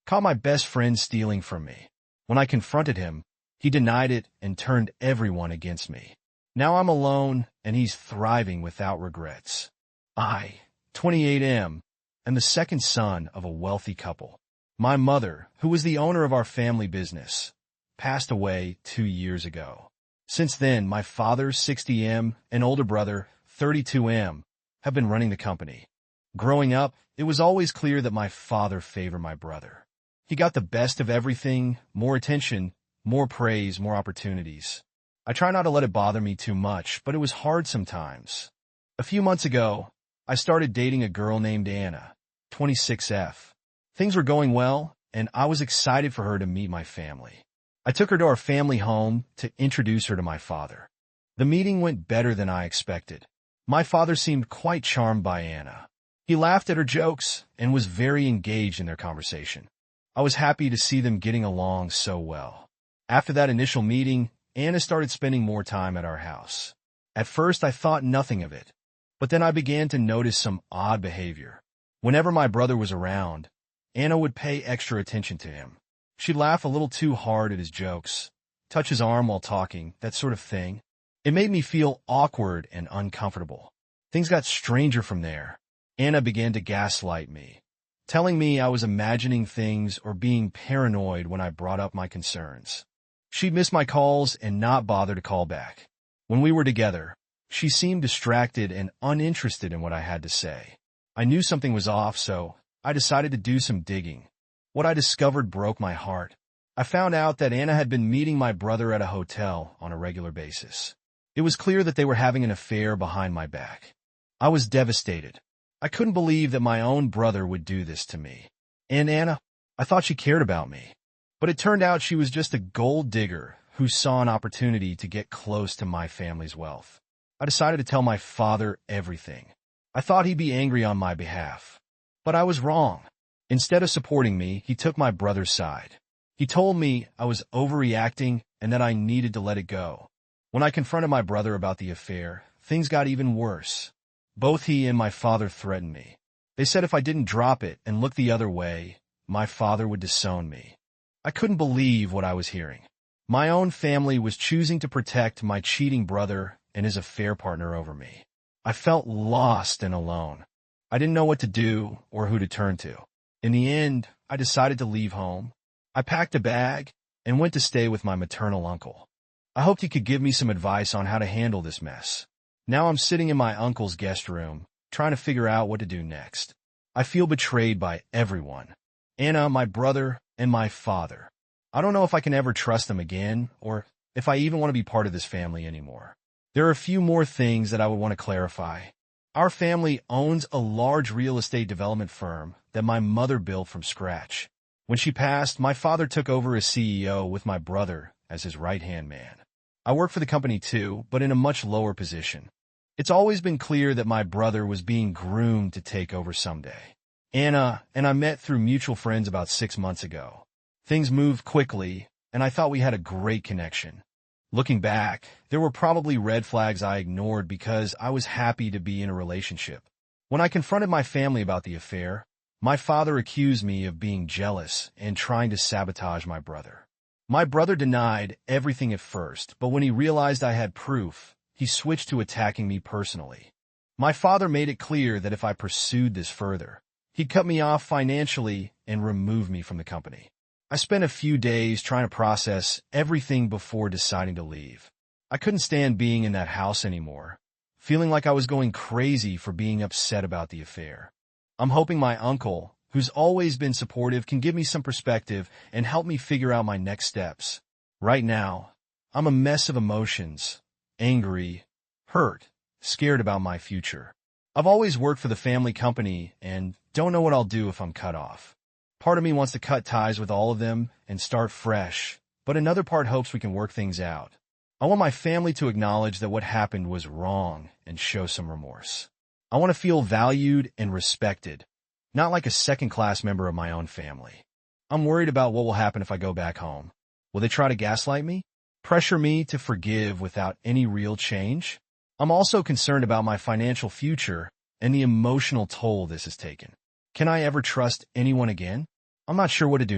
caught my best friend stealing from me. When I confronted him, he denied it and turned everyone against me. Now I'm alone, and he's thriving without regrets. I, 28 am the second son of a wealthy couple. My mother, who was the owner of our family business, passed away 2 years ago. Since then, my father, 60 and older brother, 32 have been running the company. Growing up, it was always clear that my father favored my brother. He got the best of everything, more attention, more praise, more opportunities. I try not to let it bother me too much, but it was hard sometimes. A few months ago, I started dating a girl named Anna, 26F. Things were going well, and I was excited for her to meet my family. I took her to our family home to introduce her to my father. The meeting went better than I expected. My father seemed quite charmed by Anna. He laughed at her jokes and was very engaged in their conversation. I was happy to see them getting along so well. After that initial meeting, Anna started spending more time at our house. At first, I thought nothing of it, but then I began to notice some odd behavior. Whenever my brother was around, Anna would pay extra attention to him. She'd laugh a little too hard at his jokes, touch his arm while talking, that sort of thing. It made me feel awkward and uncomfortable. Things got stranger from there. Anna began to gaslight me, telling me I was imagining things or being paranoid when I brought up my concerns. She'd miss my calls and not bother to call back. When we were together, she seemed distracted and uninterested in what I had to say. I knew something was off, so I decided to do some digging. What I discovered broke my heart. I found out that Anna had been meeting my brother at a hotel on a regular basis. It was clear that they were having an affair behind my back. I was devastated. I couldn't believe that my own brother would do this to me. And Anna, I thought she cared about me. But it turned out she was just a gold digger who saw an opportunity to get close to my family's wealth. I decided to tell my father everything. I thought he'd be angry on my behalf. But I was wrong. Instead of supporting me, he took my brother's side. He told me I was overreacting and that I needed to let it go. When I confronted my brother about the affair, things got even worse. Both he and my father threatened me. They said if I didn't drop it and look the other way, my father would disown me. I couldn't believe what I was hearing. My own family was choosing to protect my cheating brother and his affair partner over me. I felt lost and alone. I didn't know what to do or who to turn to. In the end, I decided to leave home. I packed a bag and went to stay with my maternal uncle. I hoped he could give me some advice on how to handle this mess. Now I'm sitting in my uncle's guest room, trying to figure out what to do next. I feel betrayed by everyone. Anna, my brother, and my father. I don't know if I can ever trust them again, or if I even want to be part of this family anymore. There are a few more things that I would want to clarify. Our family owns a large real estate development firm that my mother built from scratch. When she passed, my father took over as CEO with my brother as his right-hand man. I work for the company too, but in a much lower position. It's always been clear that my brother was being groomed to take over someday. Anna and I met through mutual friends about 6 months ago. Things moved quickly, and I thought we had a great connection. Looking back, there were probably red flags I ignored because I was happy to be in a relationship. When I confronted my family about the affair, my father accused me of being jealous and trying to sabotage my brother. My brother denied everything at first, but when he realized I had proof, he switched to attacking me personally. My father made it clear that if I pursued this further, he'd cut me off financially and remove me from the company. I spent a few days trying to process everything before deciding to leave. I couldn't stand being in that house anymore, feeling like I was going crazy for being upset about the affair. I'm hoping my uncle, who's always been supportive, can give me some perspective and help me figure out my next steps. Right now, I'm a mess of emotions, angry, hurt, scared about my future. I've always worked for the family company and don't know what I'll do if I'm cut off. Part of me wants to cut ties with all of them and start fresh, but another part hopes we can work things out. I want my family to acknowledge that what happened was wrong and show some remorse. I want to feel valued and respected, not like a second-class member of my own family. I'm worried about what will happen if I go back home. Will they try to gaslight me? Pressure me to forgive without any real change? I'm also concerned about my financial future and the emotional toll this has taken. Can I ever trust anyone again? I'm not sure what to do.